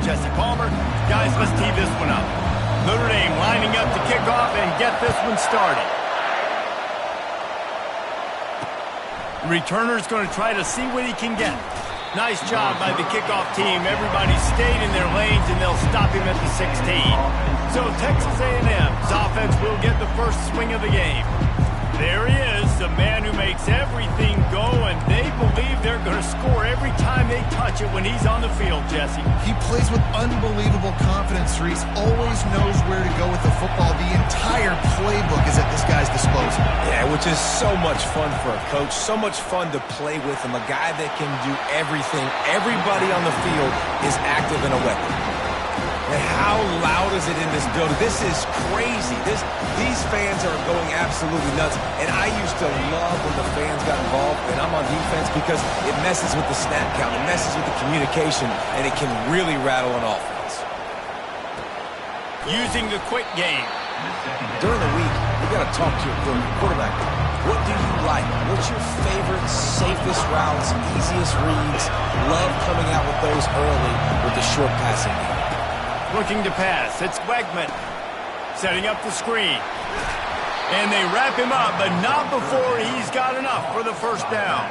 Jesse Palmer. Guys, let's tee this one up. Notre Dame lining up to kick off and get this one started. The returner's going to try to see what he can get. Nice job by the kickoff team. Everybody stayed in their lanes, and they'll stop him at the 16. So Texas A&M's offense will get the first swing of the game. There he is, the man who makes everything go, and they believe they're going to score every time they touch it when he's on the field, Jesse. He plays with unbelievable confidence, Reese. Always knows where to go with the football. The entire playbook is at this guy's disposal. Yeah, which is so much fun for a coach, so much fun to play with him, a guy that can do everything. Everybody on the field is active in a weapon. And how loud is it in this building? This is crazy. These fans are going absolutely nuts. And I used to love when the fans got involved, and I'm on defense, because it messes with the snap count, it messes with the communication, and it can really rattle an offense. Using the quick game. During the week, you got to talk to your quarterback. What do you like? What's your favorite, safest routes, easiest reads? Love coming out with those early with the short passing game. Looking to pass. It's Wegman. Setting up the screen. And they wrap him up, but not before he's got enough for the first down.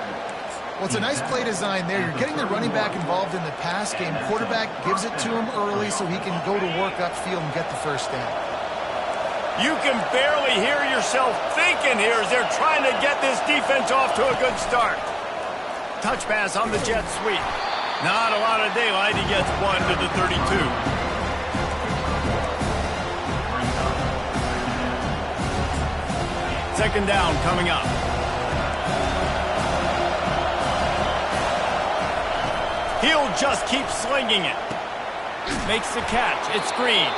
Well, it's a nice play design there. You're getting the running back involved in the pass game. Quarterback gives it to him early so he can go to work upfield and get the first down. You can barely hear yourself thinking here as they're trying to get this defense off to a good start. Touch pass on the jet sweep. Not a lot of daylight. He gets one to the 32. Second down coming up. He'll just keep slinging it. Makes the catch. It's Green.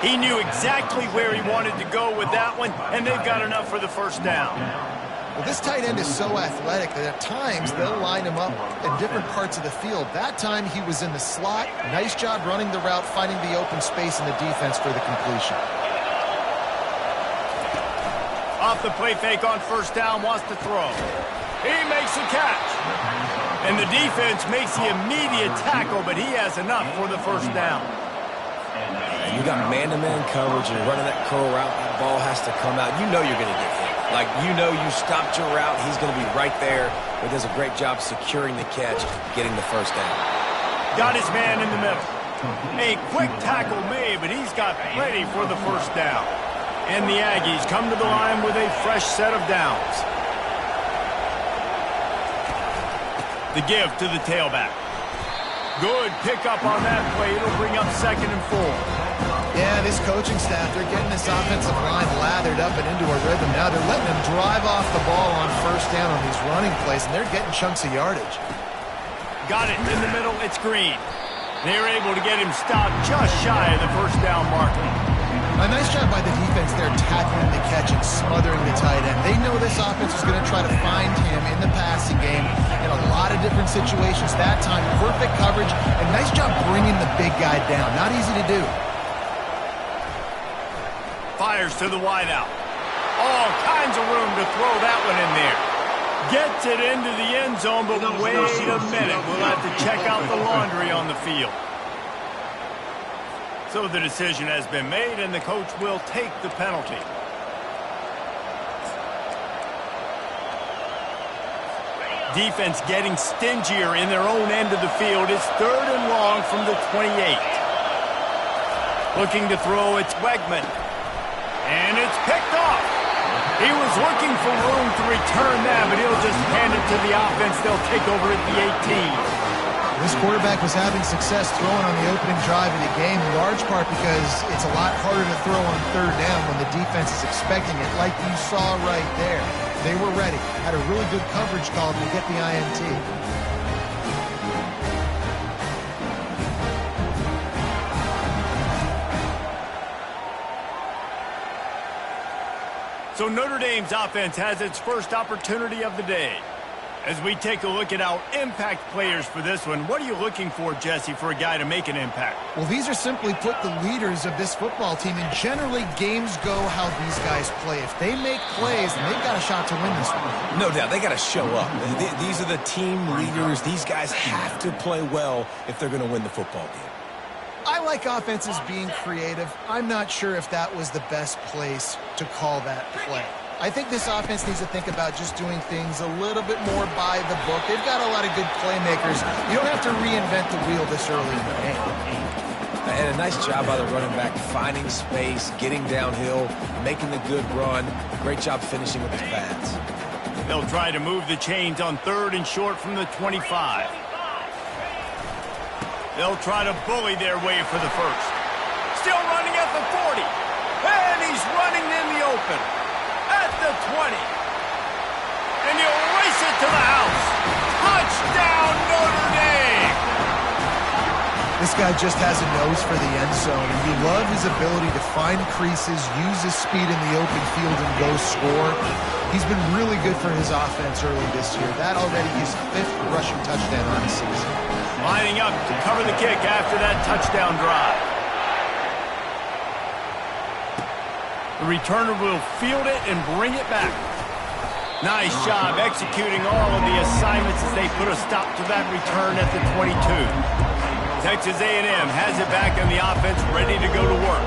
He knew exactly where he wanted to go with that one, and they've got enough for the first down. Well, this tight end is so athletic that at times they'll line him up in different parts of the field. That time he was in the slot. Nice job running the route, finding the open space in the defense for the completion. Off the play fake on first down, wants to throw. He makes the catch. And the defense makes the immediate tackle, but he has enough for the first down. And you got man-to-man coverage, and you're running that curl route, that ball has to come out. You know you're going to get hit. Like, you know you stopped your route, he's going to be right there. But does a great job securing the catch, getting the first down. Got his man in the middle. A quick tackle made, but he's got plenty for the first down. And the Aggies come to the line with a fresh set of downs. The give to the tailback. Good pickup on that play. It'll bring up 2nd and 4. Yeah, this coaching staff, they're getting this offensive line lathered up and into a rhythm. Now they're letting them drive off the ball on first down on these running plays, and they're getting chunks of yardage. Got it in the middle. It's Green. They're able to get him stopped just shy of the first down marker. A nice job by the defense there, tackling the catch and smothering the tight end. They know this offense is going to try to find him in the passing game in a lot of different situations. That time, perfect coverage, and nice job bringing the big guy down. Not easy to do. Fires to the wideout. All kinds of room to throw that one in there. Gets it into the end zone, but wait a minute. We'll have to check out the laundry on the field. So the decision has been made, and the coach will take the penalty. Defense getting stingier in their own end of the field. It's 3rd and long from the 28. Looking to throw, it's Wegman. And it's picked off. He was looking for room to return that, but he'll just hand it to the offense. They'll take over at the 18. This quarterback was having success throwing on the opening drive of the game, in large part because it's a lot harder to throw on 3rd down when the defense is expecting it, like you saw right there. They were ready, had a really good coverage call to get the INT. So Notre Dame's offense has its first opportunity of the day. As we take a look at our impact players for this one, what are you looking for, Jesse, for a guy to make an impact? Well, these are simply put the leaders of this football team, and generally games go how these guys play. If they make plays, then they've got a shot to win this one. No doubt, they got to show up. These are the team leaders. These guys have to play well if they're going to win the football game. like offenses being creative. I'm not sure if that was the best place to call that play. I think this offense needs to think about just doing things a little bit more by the book. They've got a lot of good playmakers. You don't have to reinvent the wheel this early in the game. And a nice job by the running back, finding space, getting downhill, making the good run. Great job finishing with his pads. They'll try to move the chains on 3rd and short from the 25. They'll try to bully their way for the first. Still running at the 40. And he's running in the open. At the 20. And he'll race it to the house. Touchdown, Notre Dame! This guy just has a nose for the end zone, and you love his ability to find creases, use his speed in the open field, and go score. He's been really good for his offense early this year. That already his 5th rushing touchdown on the season. Lining up to cover the kick after that touchdown drive. The returner will field it and bring it back. Nice job executing all of the assignments as they put a stop to that return at the 22. Texas A&M has it back on the offense, ready to go to work.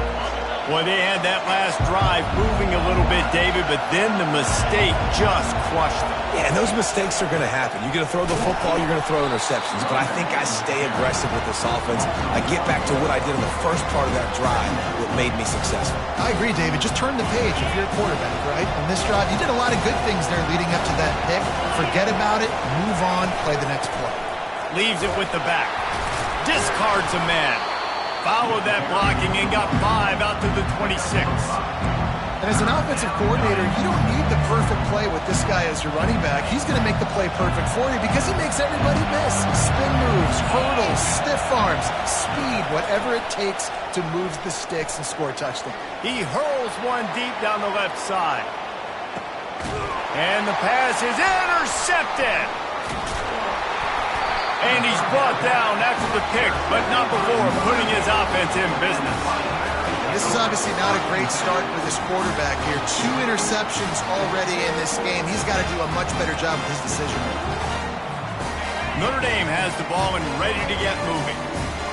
Boy, they had that last drive moving a little bit, David, but then the mistake just crushed them. Yeah, and those mistakes are going to happen. You're going to throw the football, you're going to throw interceptions. But I think I stay aggressive with this offense. I get back to what I did in the first part of that drive, what made me successful. I agree, David. Just turn the page if you're a quarterback, right? On this drive, you did a lot of good things there leading up to that pick. Forget about it, move on, play the next play. Leaves it with the back. Discards a man. Followed that blocking and got 5 out to the 26. And as an offensive coordinator, you don't need the perfect play with this guy as your running back. He's going to make the play perfect for you because he makes everybody miss. Spin moves, hurdles, stiff arms, speed, whatever it takes to move the sticks and score a touchdown. He hurls one deep down the left side. And the pass is intercepted. And he's brought down after the pick, but not before putting his offense in business. This is obviously not a great start for this quarterback here. 2 interceptions already in this game. He's got to do a much better job with his decision. Notre Dame has the ball and ready to get moving.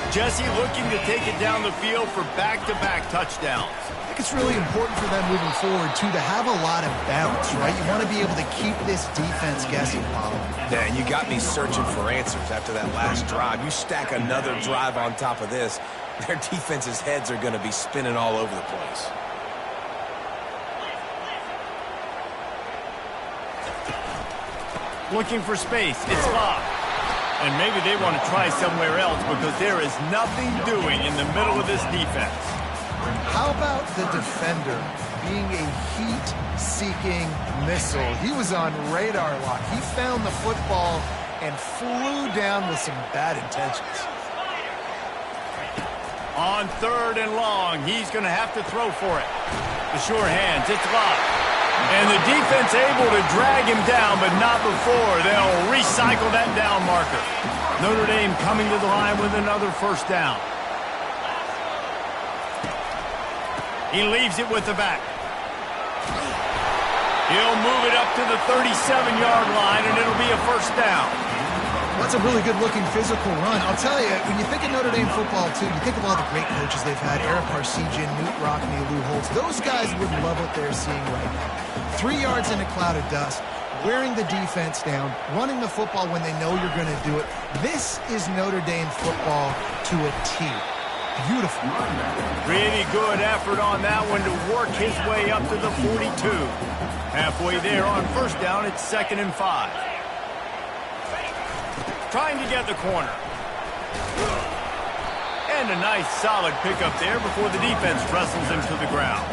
Jesse looking to take it down the field for back-to-back touchdowns. I think it's really important for them moving forward, too, to have a lot of bounce, right? You want to be able to keep this defense guessing, Paulo. Yeah, and you got me searching for answers after that last drive. You stack another drive on top of this, their defense's heads are going to be spinning all over the place. Looking for space. It's locked. And maybe they want to try somewhere else because there is nothing doing in the middle of this defense. How about the defender being a heat-seeking missile? He was on radar lock. He found the football and flew down with some bad intentions. On 3rd and long, he's going to have to throw for it. The sure hands, it's locked. And the defense able to drag him down, but not before they'll recycle that down marker. Notre Dame coming to the line with another first down. He leaves it with the back. He'll move it up to the 37-yard line, and it'll be a first down. That's a really good-looking physical run. I'll tell you, when you think of Notre Dame football, too, you think of all the great coaches they've had, Eric Parsegian, Newt Rockne, Lou Holtz. Those guys would love what they're seeing right now. 3 yards in a cloud of dust, wearing the defense down, running the football when they know you're going to do it. This is Notre Dame football to a T. Beautiful. Pretty good effort on that one to work his way up to the 42. Halfway there on first down, it's 2nd and 5. Trying to get the corner. And a nice solid pickup there before the defense wrestles him to the ground.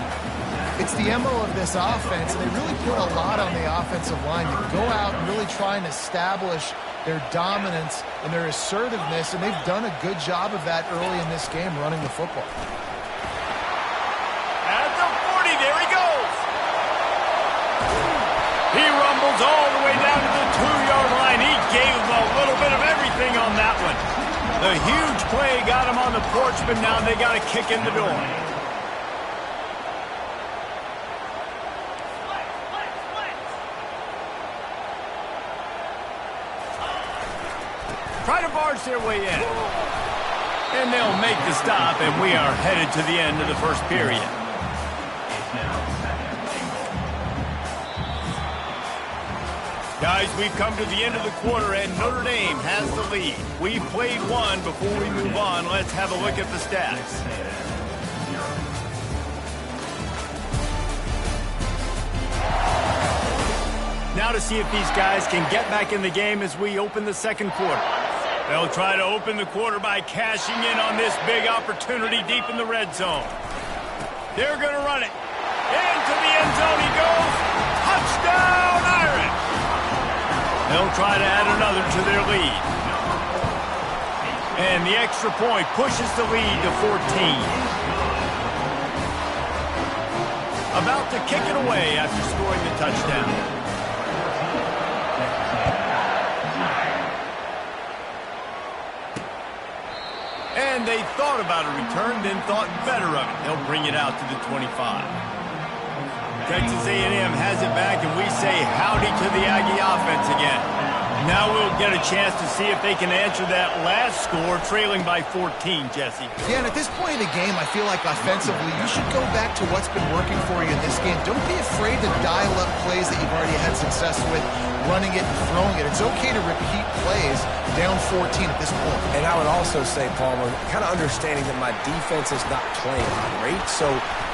It's the MO of this offense, and they really put a lot on the offensive line to go out and really try and establish their dominance and their assertiveness, and they've done a good job of that early in this game running the football. At the 40, there he goes. He rumbles all the way down to the 2-yard line. He gave him a little bit of everything on that one. The huge play got him on the porch, but now they got a kick in the door. Try to barge their way in. And they'll make the stop, and we are headed to the end of the first period. Guys, we've come to the end of the quarter, and Notre Dame has the lead. We've played one. Before we move on, let's have a look at the stats. Now to see if these guys can get back in the game as we open the second quarter. They'll try to open the quarter by cashing in on this big opportunity deep in the red zone. They're going to run it. Into the end zone he goes. Touchdown, Irish! They'll try to add another to their lead. And the extra point pushes the lead to 14. About to kick it away after scoring the touchdown. And they thought about a return, then thought better of it. They'll bring it out to the 25. Texas A&M has it back, and we say howdy to the Aggie offense again. Now we'll get a chance to see if they can answer that last score, trailing by 14, Jesse. Yeah, and at this point in the game, I feel like offensively, you should go back to what's been working for you in this game. Don't be afraid to dial up plays that you've already had success with, running it and throwing it. It's okay to repeat plays down 14 at this point. And I would also say, Palmer, kind of understanding that my defense is not playing great, so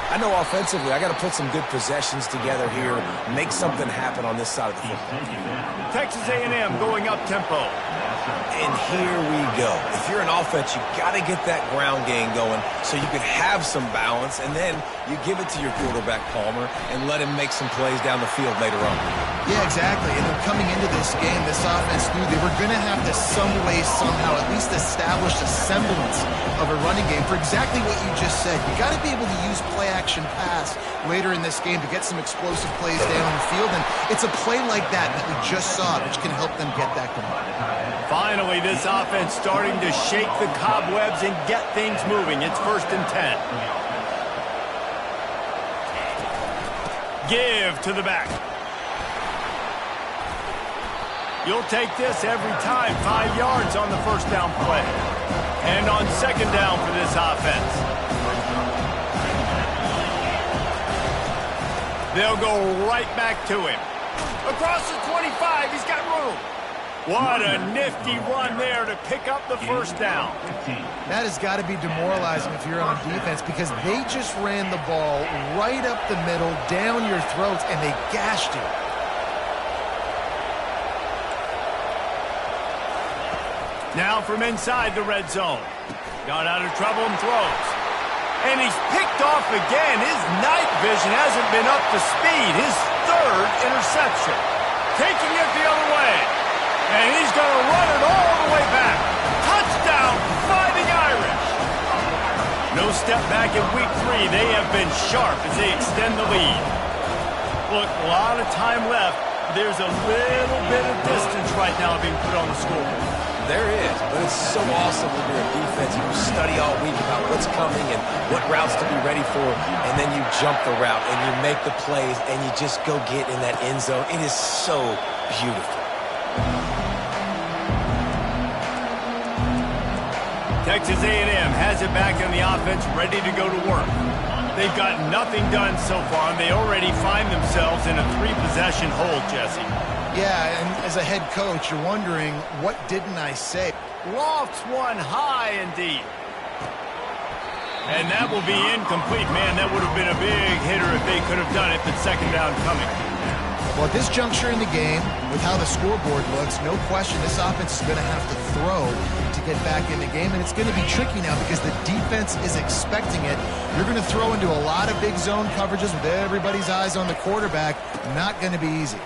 I know offensively I got to put some good possessions together here, make something happen on this side of the football. Texas A&M going up tempo. And here we go. If you're an offense, you got to get that ground game going so you can have some balance, and then you give it to your quarterback, Palmer, and let him make some plays down the field later on. Yeah, exactly. And then coming into this game, this offense knew they were going to have to some way, somehow, at least establish a semblance of a running game for exactly what you just said. You got to be able to use play-action pass later in this game to get some explosive plays down the field, and it's a play like that we just saw, which can help them get that going. Finally, this offense starting to shake the cobwebs and get things moving. It's 1st and 10. Give to the back. You'll take this every time. 5 yards on the first down play. And on second down for this offense. They'll go right back to him. Across the 25, he's got room. What a nifty run there to pick up the first down. That has got to be demoralizing if you're on defense, because they just ran the ball right up the middle, down your throats, and they gashed you. Now from inside the red zone. Got out of trouble and throws. And he's picked off again. His night vision hasn't been up to speed. His 3rd interception. Taking it the other way. And he's going to run it all the way back. Touchdown, Fighting Irish. No step back in week 3. They have been sharp as they extend the lead. Look, a lot of time left. There's a little bit of distance right now being put on the scoreboard. There is, but it's so awesome when you're a defense. You study all week about what's coming and what routes to be ready for, and then you jump the route and you make the plays and you just go get in that end zone. It is so beautiful. Texas A&M has it back on the offense, ready to go to work. They've got nothing done so far, and they already find themselves in a 3-possession hole, Jesse. Yeah, and as a head coach, you're wondering, what didn't I say? Lofts one high indeed. And that will be incomplete. Man, that would have been a big hitter if they could have done it, but second down coming. Well, at this juncture in the game, with how the scoreboard looks, no question this offense is going to have to throw to get back in the game, and it's going to be tricky now because the defense is expecting it. You're going to throw into a lot of big zone coverages with everybody's eyes on the quarterback. Not going to be easy.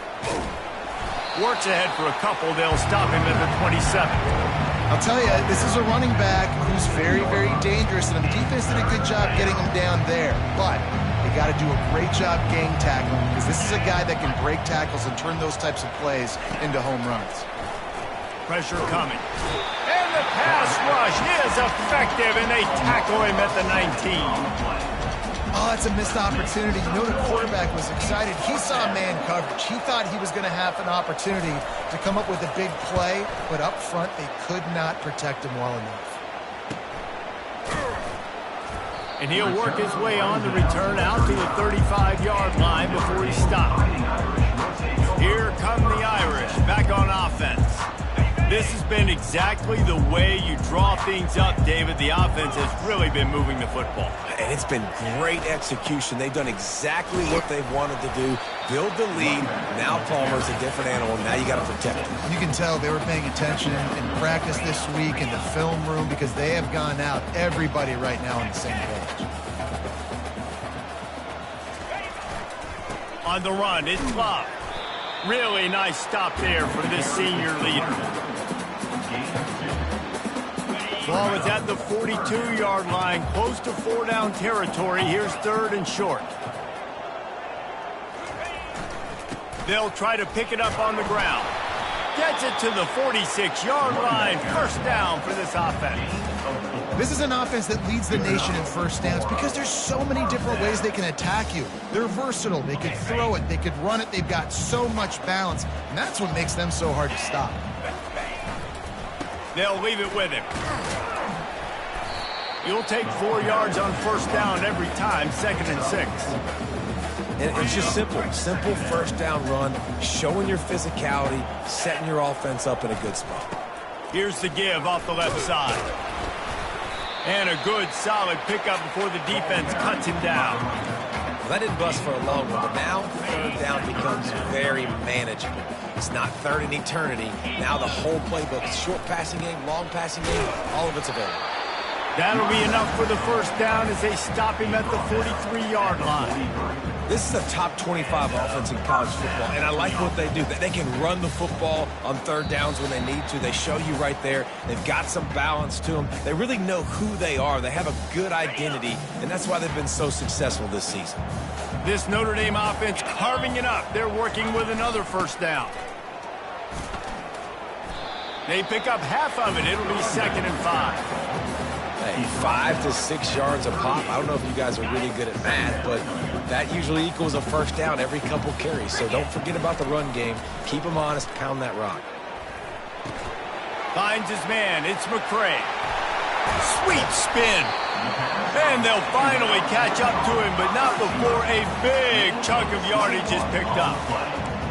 Works ahead for a couple. They'll stop him at the 27. I'll tell you, this is a running back who's very, very dangerous, and the defense did a good job getting him down there. But they got to do a great job gang tackling, because this is a guy that can break tackles and turn those types of plays into home runs. Pressure coming. And the pass rush is effective, and they tackle him at the 19. Oh, it's a missed opportunity. You know, the quarterback was excited. He saw man coverage. He thought he was going to have an opportunity to come up with a big play, but up front, they could not protect him well enough. And he'll work his way on the return out to the 35-yard line before he stopped. Here come the Irish back on offense. This has been exactly the way you draw things up, David. The offense has really been moving the football. And it's been great execution. They've done exactly what they've wanted to do. Build the lead. Now Palmer's a different animal. Now you got to protect him. You can tell they were paying attention in practice this week in the film room because they have gone out, everybody right now on the same page. On the run, it's Love. Really nice stop there from this senior leader. Ball is at the 42-yard line, close to 4-down territory. Here's 3rd and short. They'll try to pick it up on the ground. Gets it to the 46-yard line. 1st down for this offense. This is an offense that leads the nation in first downs because there's so many different ways they can attack you. They're versatile. They could throw it. They could run it. They've got so much balance, and that's what makes them so hard to stop. They'll leave it with him. You'll take 4 yards on 1st down every time, 2nd and 6. And it's just simple. Simple 1st down run, showing your physicality, setting your offense up in a good spot. Here's the give off the left side. And a good, solid pickup before the defense cuts him down. Well, that didn't bust for a long one, but now 3rd down becomes very manageable. It's not 3rd in eternity. Now the whole playbook, short passing game, long passing game, all of it's available. That'll be enough for the 1st down as they stop him at the 43-yard line. This is a top 25 offense in college football, and I like what they do. They can run the football on 3rd downs when they need to. They show you right there. They've got some balance to them. They really know who they are. They have a good identity, and that's why they've been so successful this season. This Notre Dame offense carving it up. They're working with another 1st down. They pick up half of it. It'll be 2nd and 5. Hey, 5 to 6 yards a pop. I don't know if you guys are really good at math, but that usually equals a 1st down every couple carries. So don't forget about the run game. Keep them honest. Pound that rock. Finds his man. It's McCray. Sweet spin. And they'll finally catch up to him, but not before a big chunk of yardage is picked up.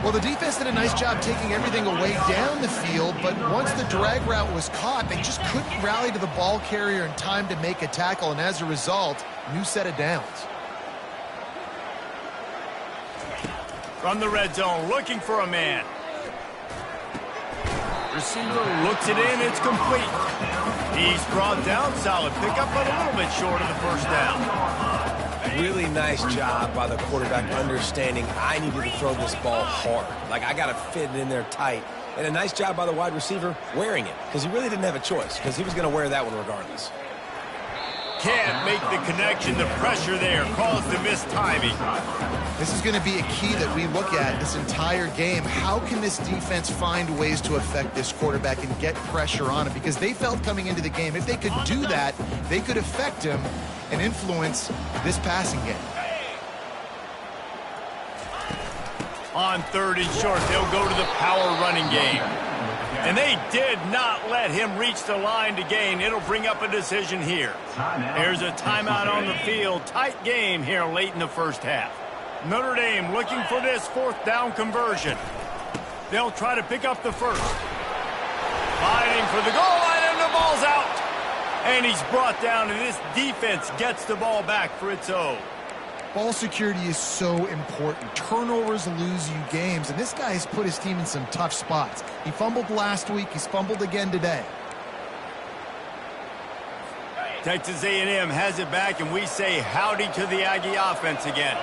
Well, the defense did a nice job taking everything away down the field, but once the drag route was caught, they just couldn't rally to the ball carrier in time to make a tackle, and as a result, new set of downs. From the red zone, looking for a man. Receiver looks it in, it's complete. He's brought down, solid pickup, but a little bit short of the 1st down. Really nice job by the quarterback understanding I needed to throw this ball hard. Like, I got to fit it in there tight. And a nice job by the wide receiver wearing it, because he really didn't have a choice, because he was going to wear that one regardless. Can't make the connection. The pressure there caused the mistiming. This is going to be a key that we look at this entire game. How can this defense find ways to affect this quarterback and get pressure on him? Because they felt coming into the game, if they could do that, they could affect him and influence this passing game. On 3rd and short, they'll go to the power running game. And they did not let him reach the line to gain. It'll bring up a decision here. There's a timeout on the field. Tight game here late in the 1st half. Notre Dame looking for this 4th down conversion. They'll try to pick up the 1st. Fighting for the goal line, and the ball's out. And he's brought down, and this defense gets the ball back for its own. Ball security is so important. Turnovers lose you games, and this guy has put his team in some tough spots. He fumbled last week. He's fumbled again today. Texas A&M has it back, and we say howdy to the Aggie offense again.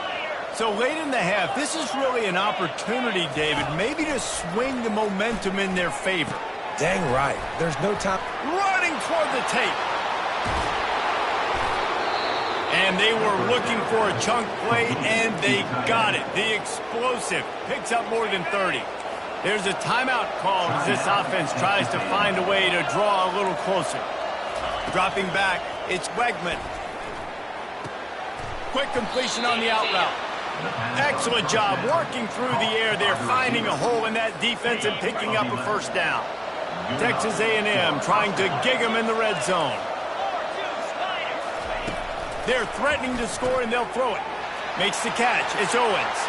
So late in the half, this is really an opportunity, David, maybe to swing the momentum in their favor. Dang right. There's no time. Running toward the tape. And they were looking for a chunk play, and they got it. The explosive picks up more than 30. There's a timeout called as this offense tries to find a way to draw a little closer. Dropping back, it's Wegman. Quick completion on the out route. Excellent job working through the air there, finding a hole in that defense and picking up a 1st down. Texas A&M trying to gig him in the red zone. They're threatening to score, and they'll throw it. Makes the catch. It's Owens.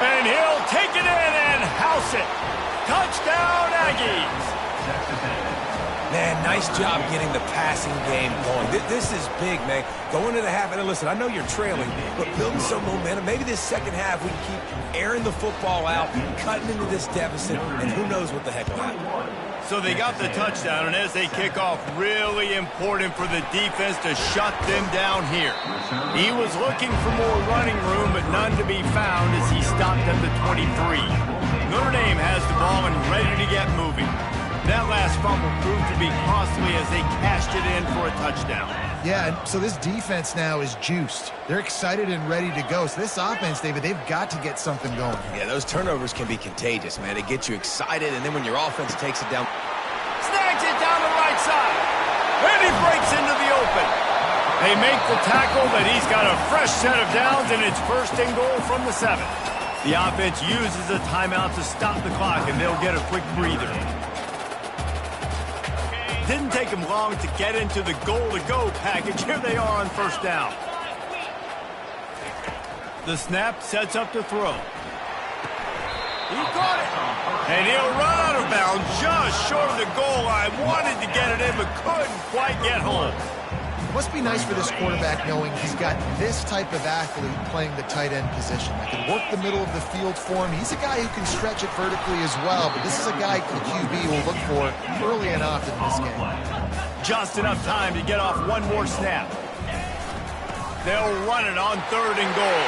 And he'll take it in and house it. Touchdown, Aggies. Man, nice job getting the passing game going. This is big, man. Going to the half, and listen, I know you're trailing, but building some momentum. Maybe this second half we can keep airing the football out, cutting into this deficit, and who knows what the heck will happen. So they got the touchdown, and as they kick off, really important for the defense to shut them down here. He was looking for more running room, but none to be found as he stopped at the 23. Notre Dame has the ball and ready to get moving. That last fumble proved to be costly as they cashed it in for a touchdown. Yeah, and so this defense now is juiced. They're excited and ready to go. So this offense, David, they've got to get something going. Yeah, those turnovers can be contagious, man. It gets you excited, and then when your offense takes it down. Snags it down the right side. And he breaks into the open. They make the tackle, but he's got a fresh set of downs, and it's 1st and goal from the 7. The offense uses a timeout to stop the clock, and they'll get a quick breather. Didn't take him long to get into the goal-to-go package. Here they are on 1st down. The snap sets up to throw. He caught it. And he'll run out of bounds just short of the goal line. Wanted to get it in, but couldn't quite get home. Must be nice for this quarterback knowing he's got this type of athlete playing the tight end position. That can work the middle of the field for him. He's a guy who can stretch it vertically as well, but this is a guy the QB will look for early and often in this game. Just enough time to get off one more snap. They'll run it on 3rd and goal.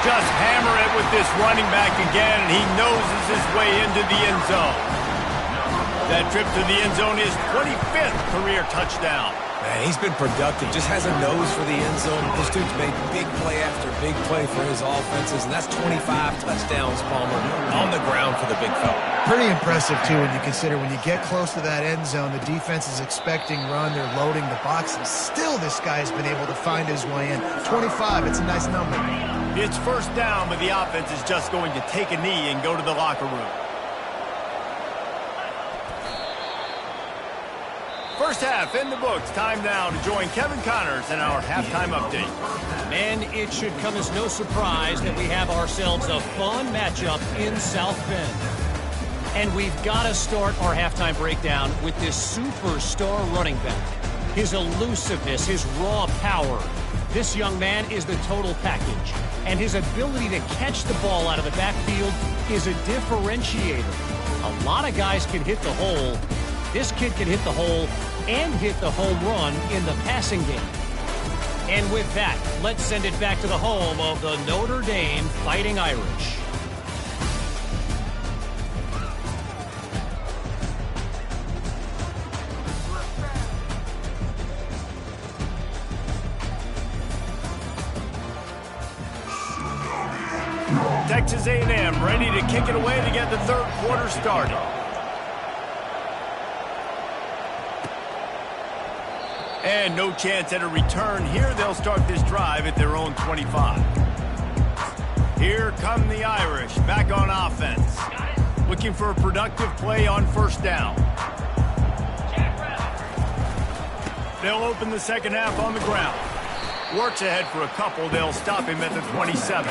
Just hammer it with this running back again, and he noses his way into the end zone. That trip to the end zone is 25th career touchdown. Man, he's been productive, just has a nose for the end zone. This dude's made big play after big play for his offenses, and that's 25 touchdowns, Palmer, on the ground for the big fella. Pretty impressive, too, when you consider when you get close to that end zone, the defense is expecting run, they're loading the box, and still this guy's been able to find his way in. 25, it's a nice number. It's 1st down, but the offense is just going to take a knee and go to the locker room. First half in the books. Time now to join Kevin Connors in our halftime update. Man, it should come as no surprise that we have ourselves a fun matchup in South Bend. And we've got to start our halftime breakdown with this superstar running back. His elusiveness, his raw power. This young man is the total package. And his ability to catch the ball out of the backfield is a differentiator. A lot of guys can hit the hole. This kid can hit the hole and hit the home run in the passing game. And with that, let's send it back to the home of the Notre Dame Fighting Irish. Texas A&M ready to kick it away to get the 3rd quarter started. And no chance at a return here. They'll start this drive at their own 25. Here come the Irish back on offense. Looking for a productive play on 1st down. They'll open the second half on the ground. Works ahead for a couple. They'll stop him at the 27.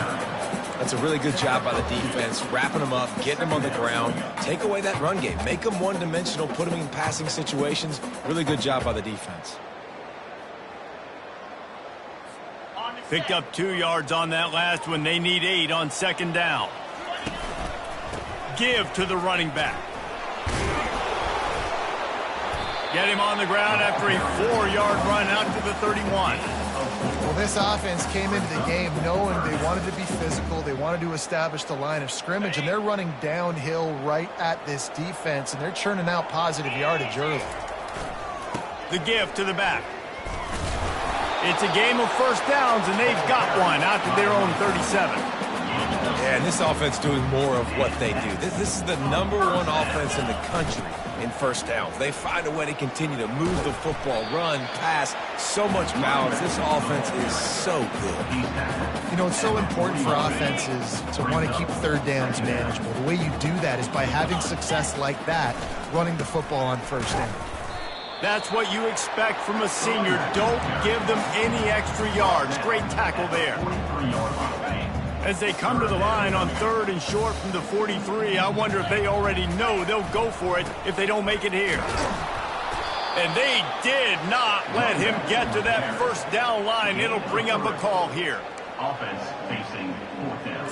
That's a really good job by the defense, wrapping them up, getting them on the ground. Take away that run game. Make them one-dimensional, put them in passing situations. Really good job by the defense. Picked up 2 yards on that last one. They need 8 on 2nd down. Give to the running back. Get him on the ground after a 4-yard run out to the 31. Well, this offense came into the game knowing they wanted to be physical. They wanted to establish the line of scrimmage, and they're running downhill right at this defense, and they're churning out positive yardage early. The give to the back. It's a game of 1st downs, and they've got one out to their own 37. Yeah, and this offense doing more of what they do. This is the #1 offense in the country in 1st downs. They find a way to continue to move the football, run, pass, so much balance. This offense is so good. You know, it's so important for offenses to want to keep 3rd downs manageable. The way you do that is by having success like that, running the football on 1st down. That's what you expect from a senior. Don't give them any extra yards. Great tackle there. As they come to the line on 3rd and short from the 43, I wonder if they already know they'll go for it if they don't make it here. And they did not let him get to that first down line. It'll bring up a call here. Offense facing 4th down.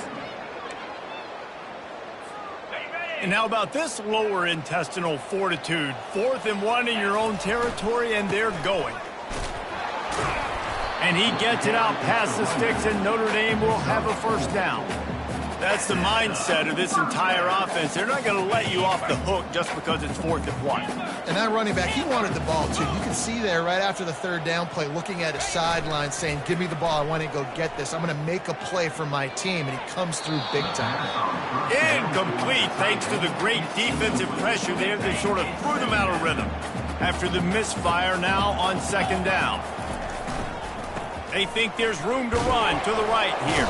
And how about this lower intestinal fortitude? 4th and 1 in your own territory, and they're going. And he gets it out past the sticks, and Notre Dame will have a first down. That's the mindset of this entire offense. They're not going to let you off the hook just because it's 4th and 1. And that running back, he wanted the ball, too. You can see there right after the 3rd down play, looking at his sideline, saying, give me the ball. I want to go get this. I'm going to make a play for my team. And he comes through big time. Incomplete, thanks to the great defensive pressure there that sort of threw them out of rhythm. After the misfire now on 2nd down. They think there's room to run to the right here.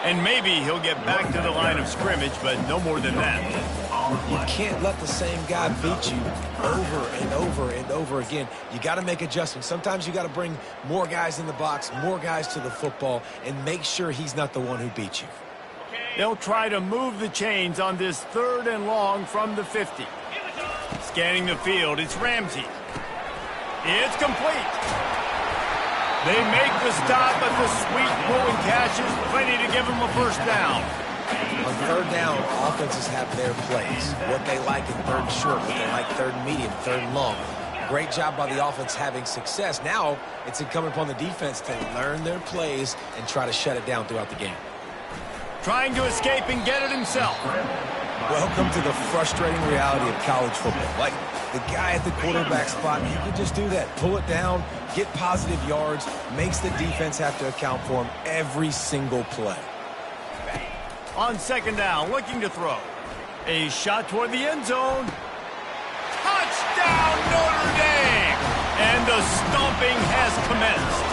And maybe he'll get back to the line of scrimmage, but no more than that. You can't let the same guy beat you over and over and over again. You got to make adjustments. Sometimes you got to bring more guys in the box, more guys to the football, and make sure he's not the one who beats you. They'll try to move the chains on this 3rd and long from the 50. Scanning the field, it's Ramsey. It's complete. They make the stop, but the sweet throwing catch is plenty to give them a first down. On 3rd down, offenses have their plays. What they like in 3rd and short, what they like 3rd and medium, 3rd and long. Great job by the offense having success. Now it's incumbent upon the defense to learn their plays and try to shut it down throughout the game. Trying to escape and get it himself. Welcome to the frustrating reality of college football. Like, the guy at the quarterback spot, he can just do that. Pull it down, get positive yards, makes the defense have to account for him every single play. On 2nd down, looking to throw. A shot toward the end zone. Touchdown, Notre Dame! And the stomping has commenced.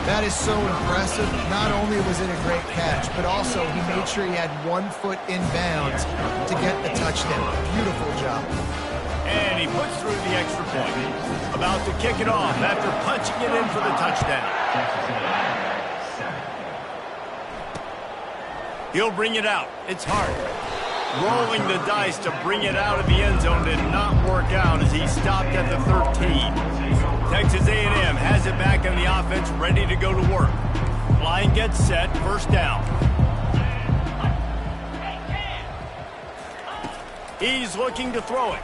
That is so impressive. Not only was it a great catch, but also he made sure he had 1 foot in bounds to get the touchdown. Beautiful job. And he puts through the extra point. About to kick it off after punching it in for the touchdown. He'll bring it out. It's hard. Rolling the dice to bring it out of the end zone did not work out as he stopped at the 13. Texas A&M has it back in the offense, ready to go to work. Line gets set, first down. He's looking to throw it.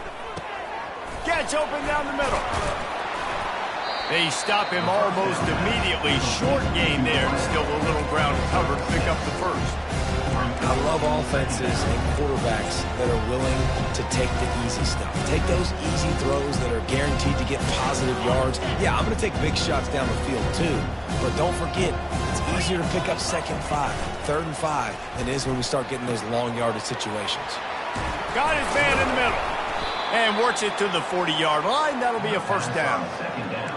Gets open down the middle. They stop him almost immediately. Short gain there, and still a little ground covered to pick up the first. I love offenses and quarterbacks that are willing to take the easy stuff. Take those easy throws that are guaranteed to get positive yards. Yeah, I'm going to take big shots down the field too. But don't forget, it's easier to pick up 2nd and 5, 3rd and 5 than it is when we start getting those long yardage situations. Got his man in the middle. And works it to the 40-yard line. That'll be a first down.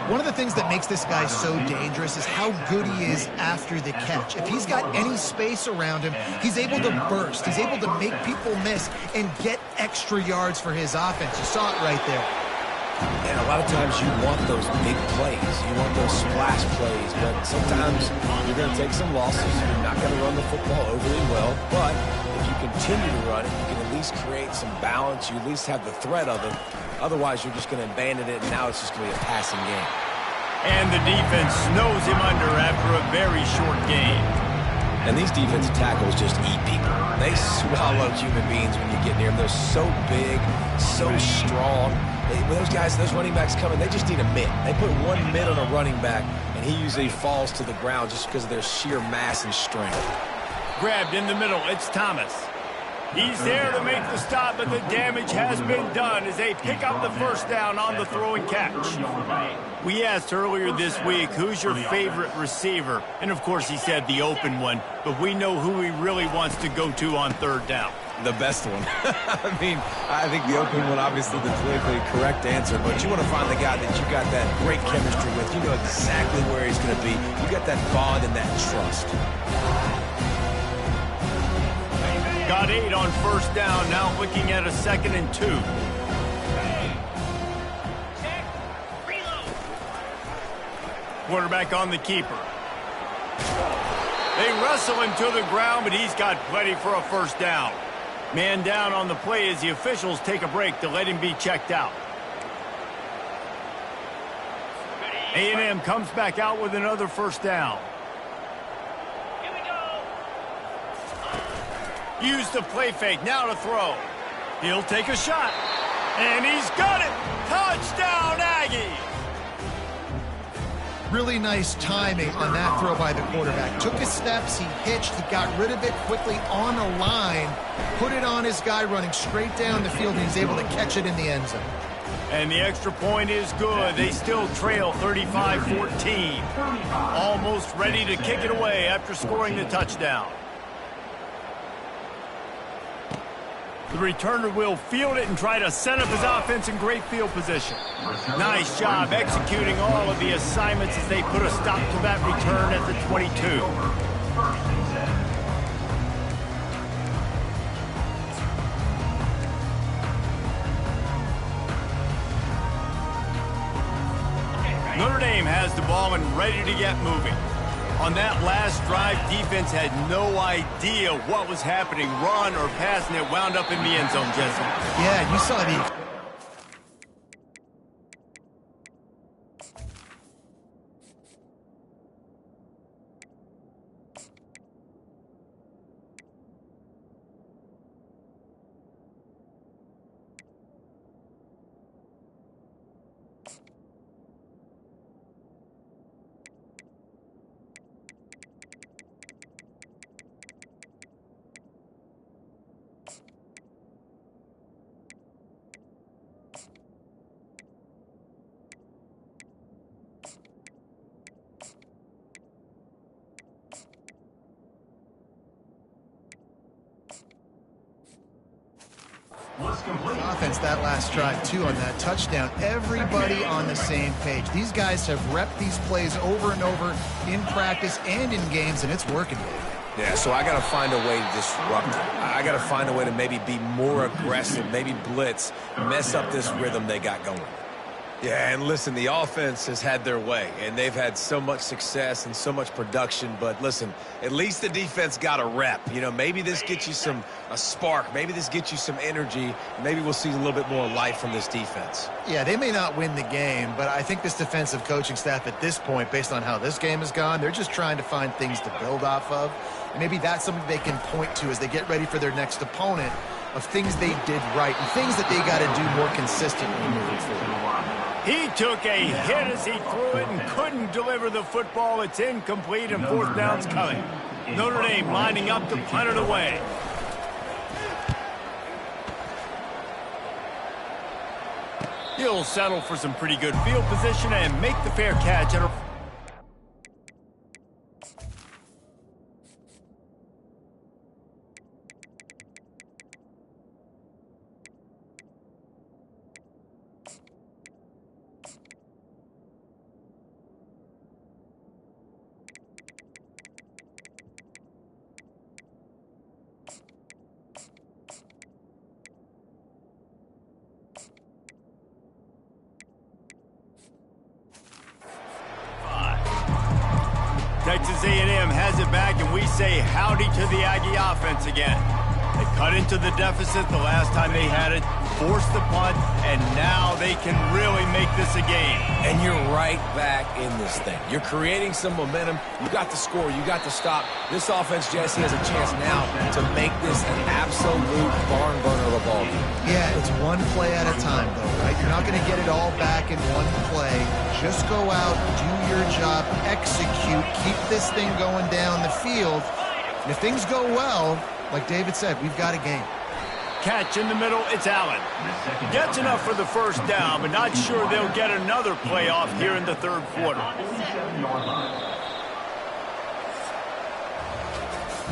One of the things that makes this guy so dangerous is how good he is after the catch. If he's got any space around him, he's able to burst. He's able to make people miss and get extra yards for his offense. You saw it right there. And a lot of times you want those big plays. You want those splash plays. But sometimes you're going to take some losses. You're not going to run the football overly well. But if you continue to run it, you can at least create some balance. You at least have the threat of it. Otherwise, you're just going to abandon it, and now it's just going to be a passing game. And the defense snows him under after a very short game. And these defensive tackles just eat people. They swallow human beings when you get near them. They're so big, so strong. Those guys, those running backs coming, they just need a mitt. They put 1 mitt on a running back, and he usually falls to the ground just because of their sheer mass and strength. Grabbed in the middle, it's Thomas. He's there to make the stop, but the damage has been done as they pick up the first down on the throw and catch. We asked earlier this week, who's your favorite receiver? And, of course, he said the open one, but we know who he really wants to go to on 3rd down. The best one. I mean, I think the open one, obviously the politically correct answer, but you want to find the guy that you got that great chemistry with. You know exactly where he's going to be. You got that bond and that trust. Got 8 on first down, now looking at a 2nd and 2. quarterback on the keeper. They wrestle him to the ground, but he's got plenty for a first down. Man down on the play as the officials take a break to let him be checked out. A&M comes back out with another first down. Use the play fake, now to throw. He'll take a shot. And he's got it! Touchdown, Aggies! Really nice timing on that throw by the quarterback. Took his steps, he hitched, he got rid of it quickly on a line, put it on his guy running straight down the field, and he's able to catch it in the end zone. And the extra point is good. They still trail 35-14. Almost ready to kick it away after scoring the touchdown. The returner will field it and try to set up his offense in great field position. Nice job executing all of the assignments as they put a stop to that return at the 22. Notre Dame has the ball and ready to get moving. On that last drive, defense had no idea what was happening, run or pass, and it wound up in the end zone, Jesse. Yeah, you saw the... offense that last drive, too, on that touchdown. Everybody on the same page. These guys have repped these plays over and over in practice and in games, and it's working. Yeah, so I got to find a way to disrupt it. I got to find a way to maybe be more aggressive, maybe blitz, mess up this rhythm they got going. Yeah, and listen, the offense has had their way, and they've had so much success and so much production. But listen, at least the defense got a rep. You know, maybe this gets you a spark. Maybe this gets you some energy. Maybe we'll see a little bit more life from this defense. Yeah, they may not win the game, but I think this defensive coaching staff at this point, based on how this game has gone, they're just trying to find things to build off of. And maybe that's something they can point to as they get ready for their next opponent, of things they did right and things that they got to do more consistently moving forward. He took a hit as he threw it and couldn't deliver the football. It's incomplete and fourth down's coming. Notre Dame lining up to punt it away. He'll settle for some pretty good field position and make the fair catch at a... Texas A&M has it back, and we say howdy to the Aggie offense again. They cut into the deficit the last time they had it, forced the punt, and now they can really make this a game. And you're right back in this thing. You're creating some momentum. You got the score. You got the stop. This offense, Jesse, has a chance now to make this an absolute barn burner of a ball game. Yeah, it's one play at a time, though, right? You're not going to get it all back in one play. Just go out, do your job, execute, keep this thing going down the field. And if things go well, like David said, we've got a game. Catch in the middle, it's Allen. Gets enough for the first down, but not sure they'll get another play off here in the third quarter.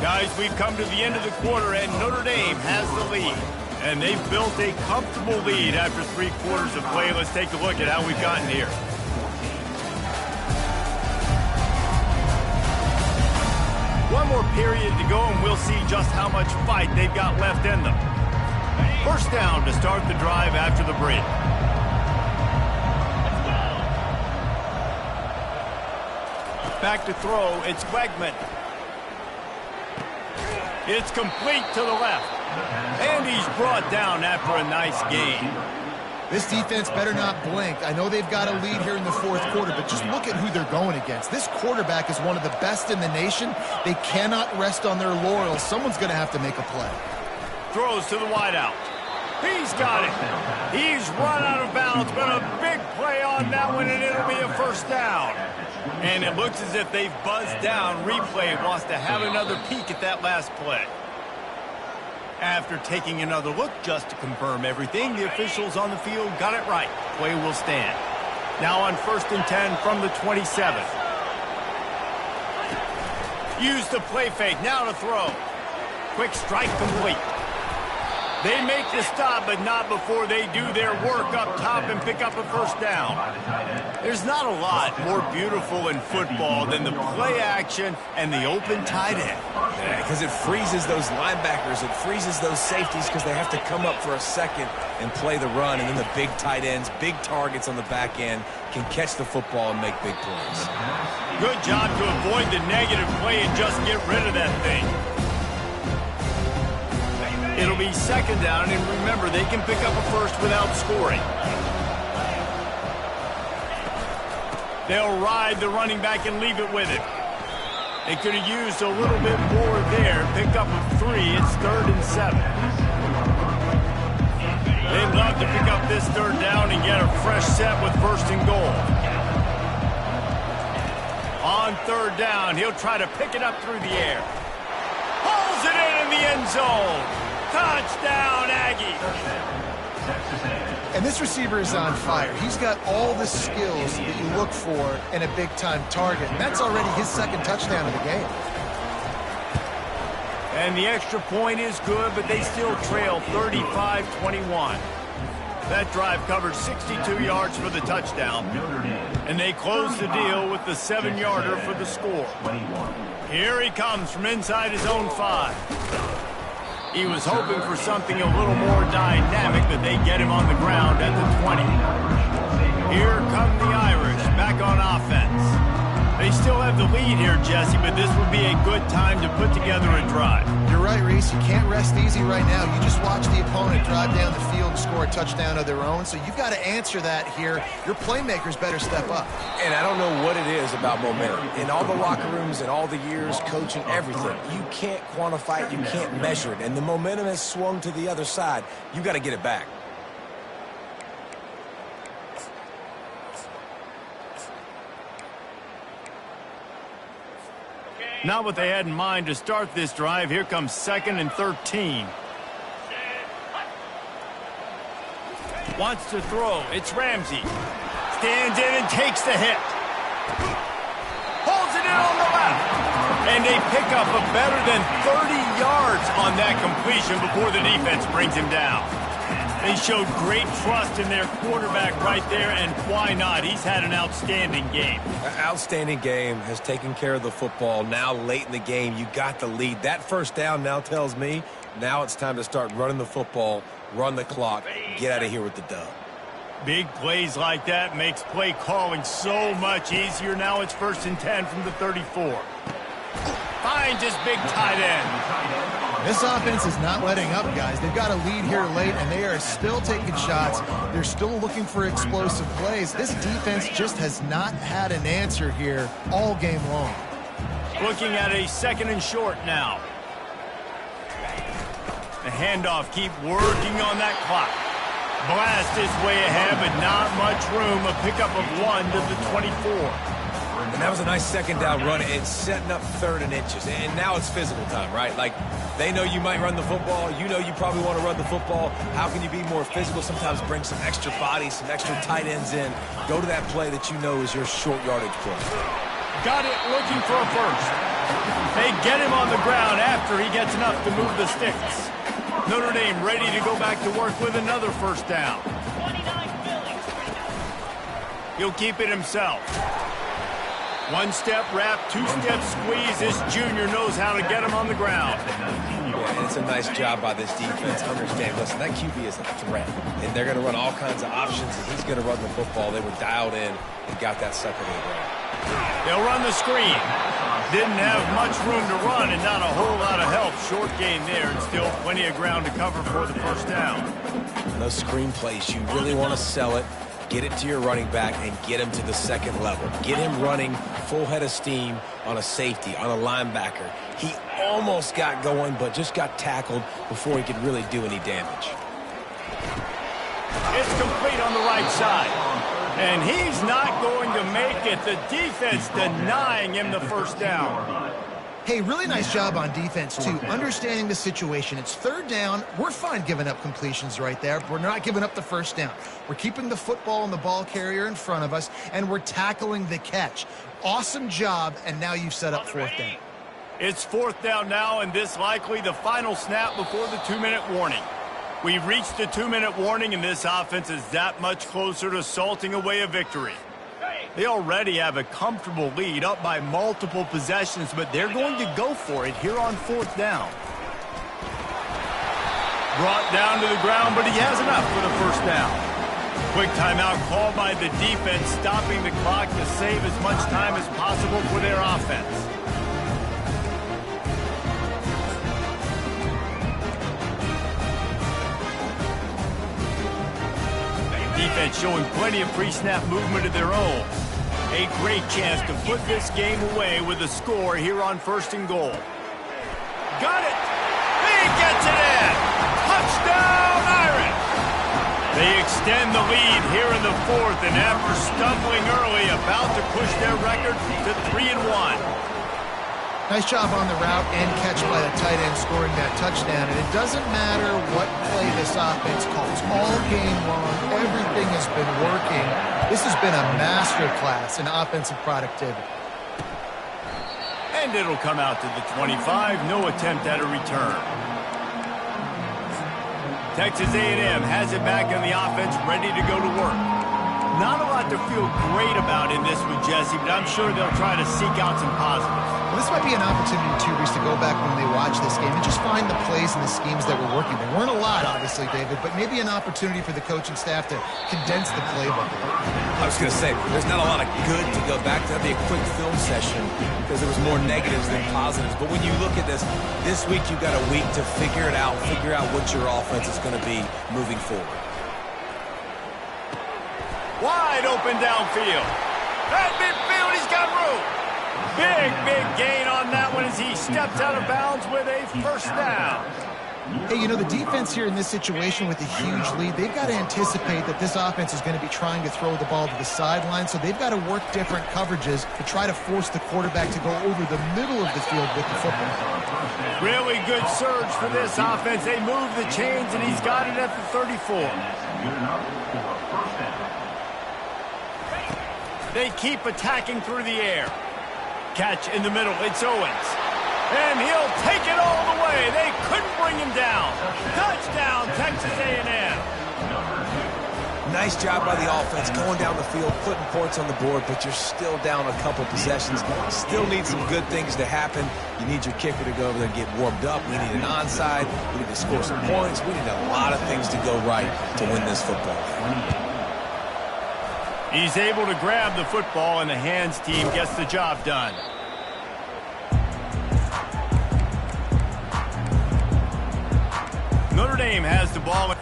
Guys, we've come to the end of the quarter, and Notre Dame has the lead. And they've built a comfortable lead after 3 quarters of play. Let's take a look at how we've gotten here. One more period to go, and we'll see just how much fight they've got left in them. First down to start the drive after the break. Back to throw, it's Wegman. It's complete to the left. And he's brought down after a nice gain. This defense better not blink. I know they've got a lead here in the fourth quarter, but just look at who they're going against. This quarterback is one of the best in the nation. They cannot rest on their laurels. Someone's going to have to make a play. Throws to the wideout. He's got it. He's run out of bounds, but a big play on that one, and it'll be a first down. And it looks as if they've buzzed down. Replay wants to have another peek at that last play. After taking another look just to confirm everything, the officials on the field got it right. Play will stand. Now on 1st and 10 from the 27. Use the play fake. Now to throw. Quick strike complete. They make the stop, but not before they do their work up top and pick up a first down. There's not a lot more beautiful in football than the play action and the open tight end. Yeah, because it freezes those linebackers. It freezes those safeties because they have to come up for a second and play the run. And then the big tight ends, big targets on the back end can catch the football and make big plays. Good job to avoid the negative play and just get rid of that thing. It'll be 2nd down, and remember, they can pick up a first without scoring. They'll ride the running back and leave it with him. They could have used a little bit more there. Pick up a 3. It's 3rd and 7. They'd love to pick up this 3rd down and get a fresh set with 1st and goal. On 3rd down, he'll try to pick it up through the air. Pulls it in the end zone. Touchdown, Aggies! And this receiver is on fire. He's got all the skills that you look for in a big-time target. And that's already his 2nd touchdown of the game. And the extra point is good, but they still trail 35-21. That drive covered 62 yards for the touchdown. And they close the deal with the 7-yarder for the score. Here he comes from inside his own 5. He was hoping for something a little more dynamic, but they get him on the ground at the 20. Here come the Irish back on offense. They still have the lead here, Jesse, but this would be a good time to put together a drive. You're right, Reese. You can't rest easy right now. You just watch the opponent drive down the field and score a touchdown of their own, so you've got to answer that here. Your playmakers better step up. And I don't know what it is about momentum. In all the locker rooms and all the years, coaching, everything, you can't quantify it, you can't measure it. And the momentum has swung to the other side. You got to get it back. Not what they had in mind to start this drive. Here comes 2nd and 13. Wants to throw. It's Ramsey. Stands in and takes the hit. Holds it in on the left. And they pick up a better than 30 yards on that completion before the defense brings him down. They showed great trust in their quarterback right there, and why not? He's had an outstanding game. An outstanding game, has taken care of the football. Now late in the game, you got the lead. That first down now tells me now it's time to start running the football, run the clock, get out of here with the dub. Big plays like that makes play calling so much easier. Now it's 1st and 10 from the 34. Finds his big tight end. This offense is not letting up, guys. They've got a lead here late, and they are still taking shots. They're still looking for explosive plays. This defense just has not had an answer here all game long. Looking at a 2nd and short now. The handoff, keep working on that clock. Blast his way ahead, but not much room. A pickup of 1 to the 24. And that was a nice 2nd down run. It's setting up 3rd and inches. And now it's physical time, right? Like, they know you might run the football. You know you probably want to run the football. How can you be more physical? Sometimes bring some extra bodies, some extra tight ends in. Go to that play that you know is your short yardage play. Got it, looking for a first. They get him on the ground after he gets enough to move the sticks. Notre Dame ready to go back to work with another first down. He'll keep it himself. 1-step wrap, 2-step squeeze. This junior knows how to get him on the ground. Yeah, and it's a nice job by this defense. Understand, listen, that QB is a threat. And they're going to run all kinds of options, and he's going to run the football. They were dialed in and got that sucker to the ground. They'll run the screen. Didn't have much room to run and not a whole lot of help. Short gain there and still plenty of ground to cover for the first down. Those screen plays, you really want to sell it, get it to your running back, and get him to the second level. Get him running full head of steam on a safety, on a linebacker. He almost got going, but just got tackled before he could really do any damage. It's complete on the right side. And he's not going to make it. The defense denying him the first down. Hey, really nice job on defense, too. Understanding the situation. It's third down. We're fine giving up completions right there. We're not giving up the first down. We're keeping the football and the ball carrier in front of us, and we're tackling the catch. Awesome job, and now you've set up fourth down. It's fourth down now, and this likely the final snap before the 2-minute warning. We've reached the 2-minute warning, and this offense is that much closer to salting away a victory. They already have a comfortable lead up by multiple possessions, but they're going to go for it here on fourth down. Brought down to the ground, but he has enough for the first down. Quick timeout called by the defense, stopping the clock to save as much time as possible for their offense. Defense showing plenty of pre-snap movement of their own. A great chance to put this game away with a score here on first and goal. Got it! He gets it in! Touchdown, Irish! They extend the lead here in the fourth, and after stumbling early, about to push their record to 3-1. Nice job on the route and catch by the tight end scoring that touchdown. And it doesn't matter what play this offense calls. All game long, everything has been working. This has been a masterclass in offensive productivity. And it'll come out to the 25. No attempt at a return. Texas A&M has it back in the offense, ready to go to work. Not a lot to feel great about in this with Jesse, but I'm sure they'll try to seek out some positives. Well, this might be an opportunity, too, Reese, to go back when they watch this game and just find the plays and the schemes that were working. There weren't a lot, obviously, David, but maybe an opportunity for the coaching staff to condense the playbook. I was going to say, there's not a lot of good to go back to. That'd be a quick film session because there was more negatives than positives. But when you look at this week you've got a week to figure it out, figure out what your offense is going to be moving forward. Wide open downfield. That midfield, he's got room. Big gain on that one as he steps out of bounds with a first down. Hey, you know, the defense here in this situation with a huge lead, they've got to anticipate that this offense is going to be trying to throw the ball to the sideline, so they've got to work different coverages to try to force the quarterback to go over the middle of the field with the football. Really good surge for this offense. They move the chains, and he's got it at the 34. They keep attacking through the air. Catch in the middle. It's Owens. And he'll take it all the way. They couldn't bring him down. Touchdown, Texas A&M. Nice job by the offense going down the field, putting points on the board, but you're still down a couple possessions. Still need some good things to happen. You need your kicker to go over there and get warmed up. We need an onside. We need to score some points. We need a lot of things to go right to win this football game. He's able to grab the football, and the hands team gets the job done. Notre Dame has the ball.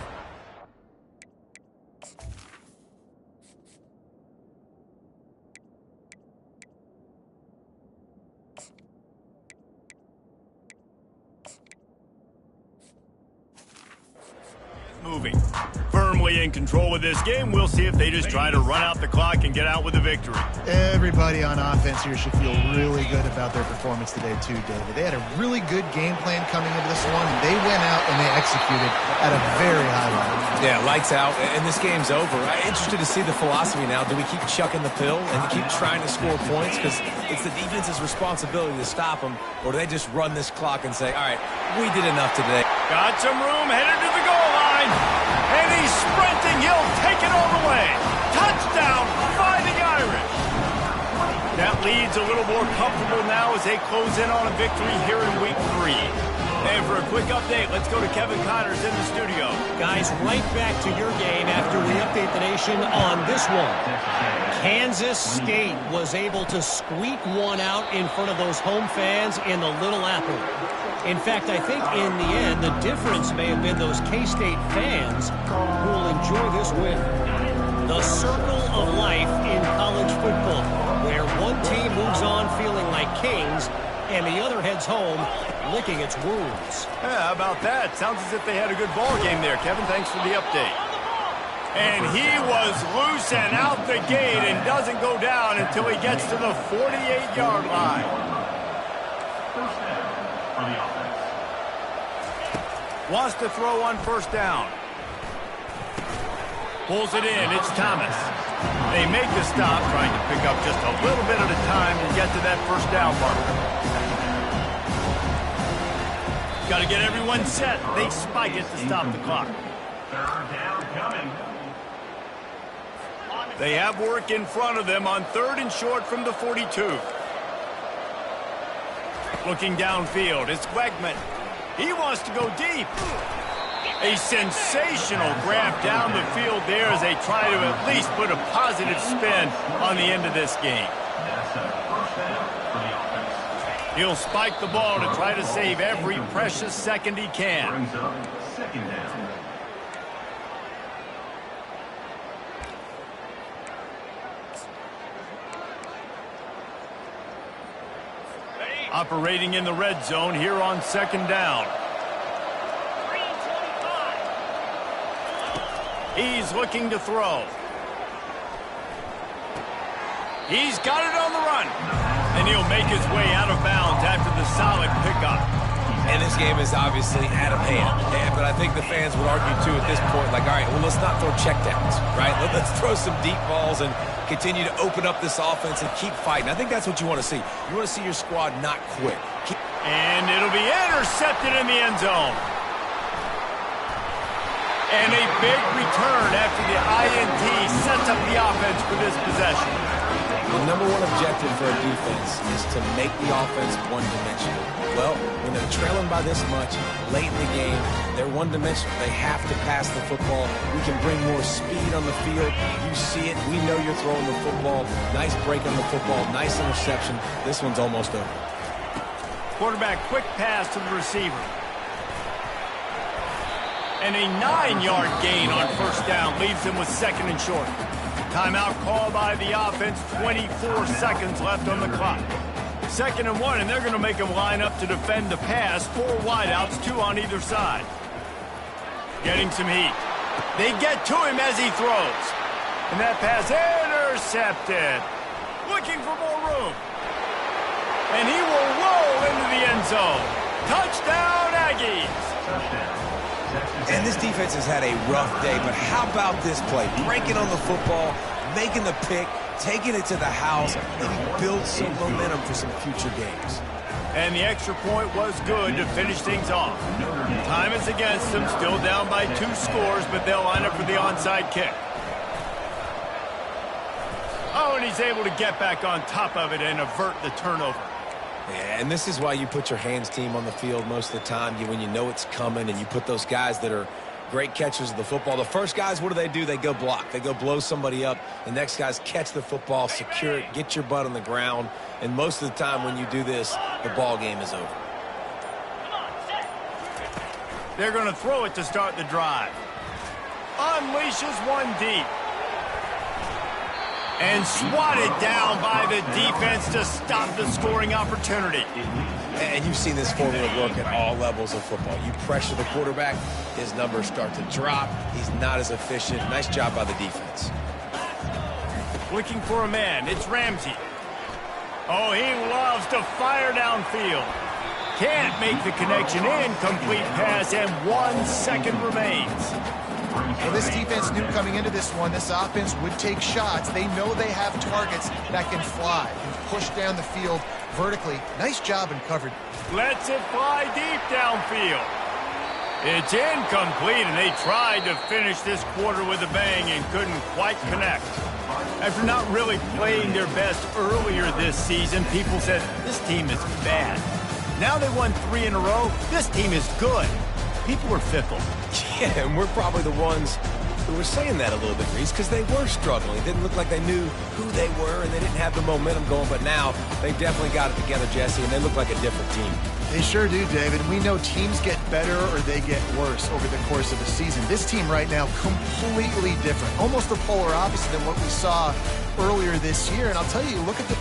Moving. Firmly in control of this game. We'll see if they just try to run out the clock and get out with a victory. Everybody on offense here should feel really good about their performance today, too, David. They had a really good game plan coming into this one, and they went out and they executed at a very high level. Yeah, lights out, and this game's over. I'm interested to see the philosophy now. Do we keep chucking the pill and keep trying to score points? Because it's the defense's responsibility to stop them, or do they just run this clock and say, all right, we did enough today? Got some room, headed to the goal line. And he's sprinting. He'll take it all the way. Touchdown, Fighting Irish. That lead's a little more comfortable now as they close in on a victory here in week 3. And for a quick update, let's go to Kevin Connors in the studio. Guys, right back to your game after we update the nation on this one. Kansas State was able to squeak one out in front of those home fans in the Little Apple. In fact, I think in the end, the difference may have been those K-State fans who will enjoy this win. The circle of life in college football, where one team moves on feeling like kings and the other heads home licking its wounds. Yeah, how about that? Sounds as if they had a good ball game there, Kevin. Thanks for the update. And he was loose and out the gate and doesn't go down until he gets to the 48-yard line. First down for the offense. Wants to throw on first down. Pulls it in. It's Thomas. They make the stop, trying to pick up just a little bit at a time to get to that first down marker. Got to get everyone set. They spike it to stop the clock. Third down coming. They have work in front of them on 3rd and short from the 42. Looking downfield, it's Wegman. He wants to go deep. A sensational grab down the field there as they try to at least put a positive spin on the end of this game. That's a first down for the offense. He'll spike the ball to try to save every precious second he can. Brings up second down. Operating in the red zone here on 2nd down. He's looking to throw. He's got it on the run. And he'll make his way out of bounds after the solid pickup. And this game is obviously out of hand. But I think the fans would argue, too, at this point, like, all right, well, let's not throw checkdowns, right? Let's throw some deep balls and continue to open up this offense and keep fighting. I think that's what you want to see. You want to see your squad not quit. And it'll be intercepted in the end zone. And a big return after the INT sets up the offense for this possession. The number one objective for a defense is to make the offense one-dimensional. Well, when they're trailing by this much, late in the game, they're one-dimensional. They have to pass the football. We can bring more speed on the field. You see it. We know you're throwing the football. Nice break on the football. Nice interception. This one's almost over. Quarterback quick pass to the receiver. And a 9-yard gain on first down leaves him with 2nd and short. Timeout called by the offense, 24 seconds left on the clock. 2nd and 1, and they're going to make him line up to defend the pass. 4 wideouts, 2 on either side. Getting some heat. They get to him as he throws. And that pass intercepted. Looking for more room. And he will roll into the end zone. Touchdown, Aggies. Touchdown. And this defense has had a rough day, but how about this play? Breaking on the football, making the pick, taking it to the house, maybe build some momentum for some future games. And the extra point was good to finish things off. Time is against them, still down by 2 scores, but they'll line up for the onside kick. Oh, and he's able to get back on top of it and avert the turnover. Yeah, and this is why you put your hands team on the field most of the time, when you know it's coming, and you put those guys that are great catchers of the football. The first guys, what do? They go block. They go blow somebody up. The next guys catch the football, secure it, get your butt on the ground. And most of the time when you do this, the ball game is over. They're going to throw it to start the drive. Unleashes one deep. And swatted down by the defense to stop the scoring opportunity. And you've seen this formula work at all levels of football. You pressure the quarterback, his numbers start to drop. He's not as efficient. Nice job by the defense. Looking for a man. It's Ramsey. Oh, he loves to fire downfield. Can't make the connection. Incomplete pass, and 1 second remains. Well, this defense knew coming into this one, this offense would take shots. They know they have targets that can fly and push down the field vertically. Nice job in coverage. Lets it fly deep downfield. It's incomplete, and they tried to finish this quarter with a bang and couldn't quite connect. After not really playing their best earlier this season, people said, this team is bad. Now they won 3 in a row. This team is good. People are fickle. Yeah, and we're probably the ones who were saying that a little bit, Reese, because they were struggling. It didn't look like they knew who they were, and they didn't have the momentum going. But now they definitely got it together, Jesse, and they look like a different team. They sure do, David. We know teams get better or they get worse over the course of the season. This team right now, completely different. Almost the polar opposite than what we saw earlier this year. And I'll tell you, look at the